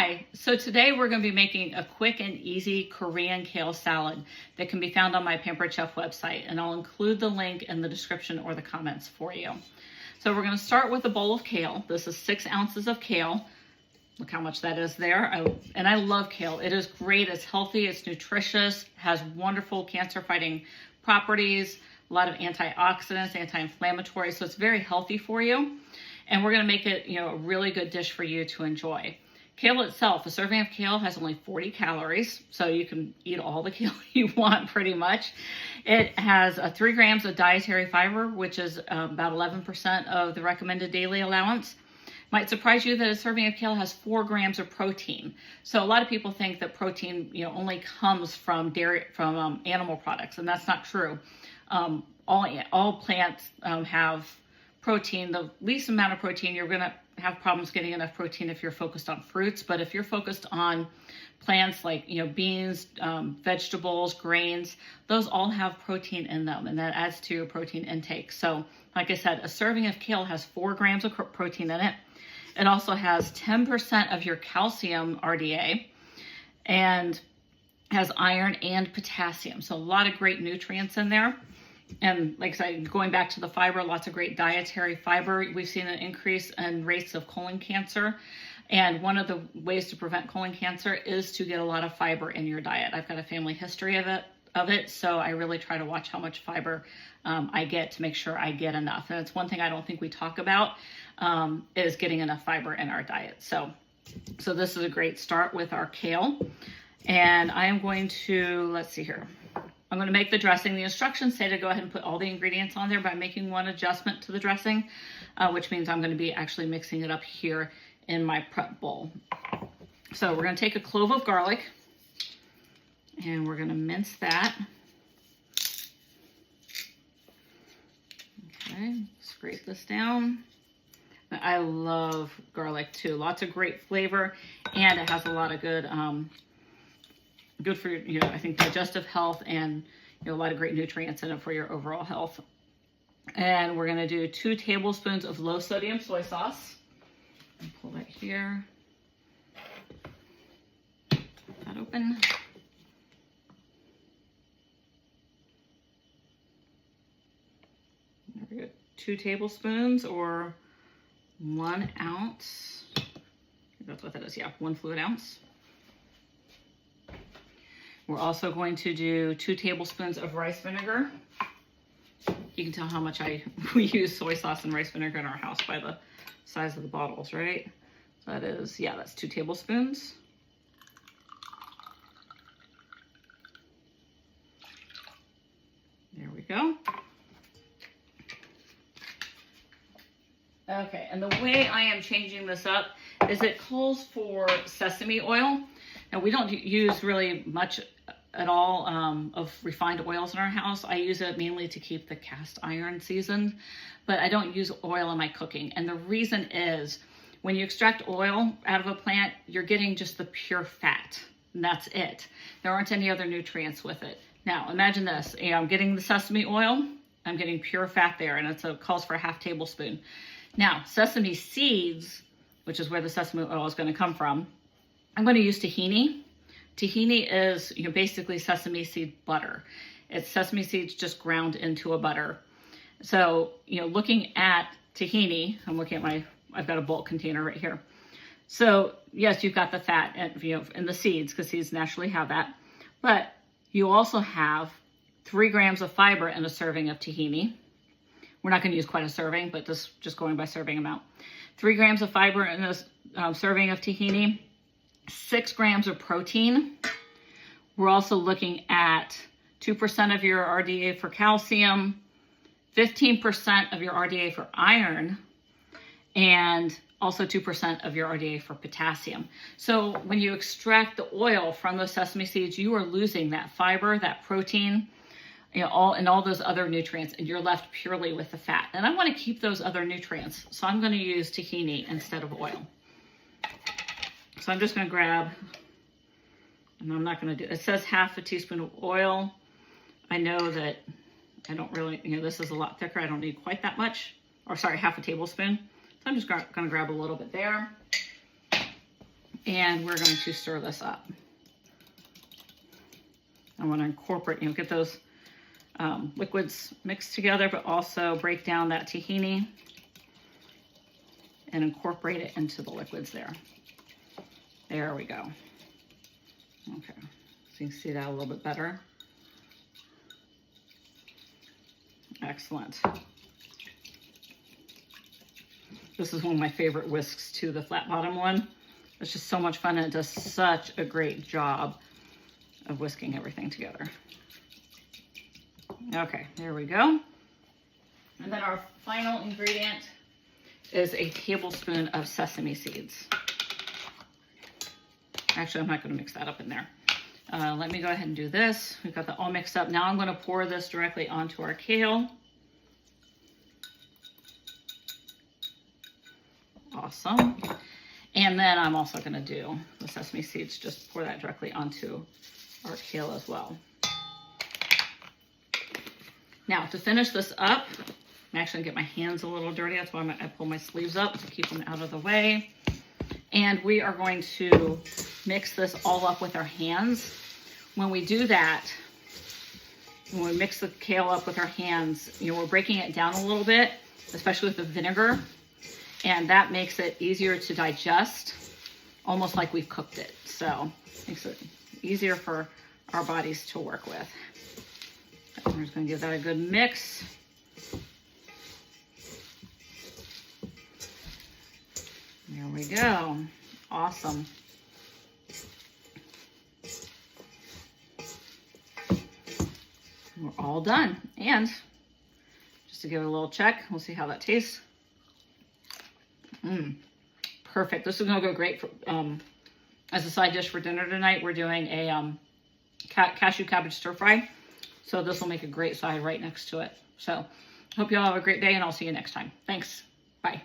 Hi, so today we're going to be making a quick and easy Korean kale salad that can be found on my Pampered Chef website, and I'll include the link in the description or the comments for you. So we're going to start with a bowl of kale. This is 6 ounces of kale. Look how much that is there. I love kale. It is great, it's healthy, it's nutritious, has wonderful cancer-fighting properties, a lot of antioxidants, anti-inflammatory, so it's very healthy for you. And we're going to make it, a really good dish for you to enjoy. Kale itself, a serving of kale has only 40 calories, so you can eat all the kale you want pretty much. It has 3 grams of dietary fiber, which is about 11% of the recommended daily allowance. Might surprise you that a serving of kale has 4 grams of protein. So a lot of people think that protein, only comes from dairy, from animal products, and that's not true. All plants have protein. The least amount of protein, you're going to have problems getting enough protein if you're focused on fruits, but if you're focused on plants like beans, vegetables, grains, those all have protein in them, and that adds to your protein intake. So like I said, a serving of kale has 4 grams of protein in it. It also has 10% of your calcium RDA and has iron and potassium, so a lot of great nutrients in there. And like I said, going back to the fiber, lots of great dietary fiber. We've seen an increase in rates of colon cancer. And one of the ways to prevent colon cancer is to get a lot of fiber in your diet. I've got a family history of it, so I really try to watch how much fiber I get to make sure I get enough. And it's one thing I don't think we talk about is getting enough fiber in our diet. So this is a great start with our kale. And I am going to, let's see here. I'm going to make the dressing. The instructions say to go ahead and put all the ingredients on there, but I'm making one adjustment to the dressing, which means I'm going to be actually mixing it up here in my prep bowl. So we're going to take a clove of garlic and we're going to mince that. Okay, scrape this down. I love garlic too. Lots of great flavor, and it has a lot of good for I think digestive health, and a lot of great nutrients in it for your overall health. And we're going to do 2 tablespoons of low sodium soy sauce. Pull that here. Put that open. There we go. 2 tablespoons or 1 ounce. That's what that is. Yeah, 1 fluid ounce. We're also going to do 2 tablespoons of rice vinegar. You can tell how much we use soy sauce and rice vinegar in our house by the size of the bottles, right? So that is, that's 2 tablespoons. There we go. Okay, and the way I am changing this up is it calls for sesame oil. Now, we don't use really much at all of refined oils in our house. I use it mainly to keep the cast iron seasoned, but I don't use oil in my cooking. And the reason is when you extract oil out of a plant, you're getting just the pure fat, and that's it. There aren't any other nutrients with it. Now, imagine this. I'm getting the sesame oil. I'm getting pure fat there, and it calls for a ½ tablespoon. Now, sesame seeds, which is where the sesame oil is going to come from, I'm going to use tahini. Tahini is basically sesame seed butter. It's sesame seeds just ground into a butter. So looking at tahini, I've got a bulk container right here. So yes, you've got the fat in the seeds, because seeds naturally have that, but you also have 3 grams of fiber in a serving of tahini. We're not going to use quite a serving, but just going by serving amount. 3 grams of fiber in a serving of tahini. 6 grams of protein. We're also looking at 2% of your RDA for calcium, 15% of your RDA for iron, and also 2% of your RDA for potassium. So when you extract the oil from those sesame seeds, you are losing that fiber, that protein, all those other nutrients, and you're left purely with the fat. And I want to keep those other nutrients, so I'm going to use tahini instead of oil. So I'm just going to grab, and I'm not going to do, it says ½ teaspoon of oil. I know that I don't really, this is a lot thicker. I don't need quite that much, or sorry, ½ tablespoon. So I'm just going to grab a little bit there. And we're going to stir this up. I want to incorporate, get those liquids mixed together, but also break down that tahini and incorporate it into the liquids there. There we go. Okay, so you can see that a little bit better. Excellent. This is one of my favorite whisks too, the flat bottom one. It's just so much fun and it does such a great job of whisking everything together. Okay, there we go. And then our final ingredient is a tablespoon of sesame seeds. Actually, I'm not going to mix that up in there. Let me go ahead and do this. We've got that all mixed up. Now I'm going to pour this directly onto our kale. Awesome. And then I'm also going to do the sesame seeds, just pour that directly onto our kale as well. Now to finish this up, I'm actually going to get my hands a little dirty. That's why I pull my sleeves up to keep them out of the way. And we are going to mix this all up with our hands. When we do that, when we mix the kale up with our hands, we're breaking it down a little bit, especially with the vinegar. And that makes it easier to digest, almost like we've cooked it. So it makes it easier for our bodies to work with. I'm just going to give that a good mix. There we go. Awesome. We're all done. And just to give it a little check, we'll see how that tastes. Perfect. This is going to go great for, as a side dish for dinner tonight. We're doing a cashew cabbage stir fry. So this will make a great side right next to it. So hope you all have a great day and I'll see you next time. Thanks. Bye.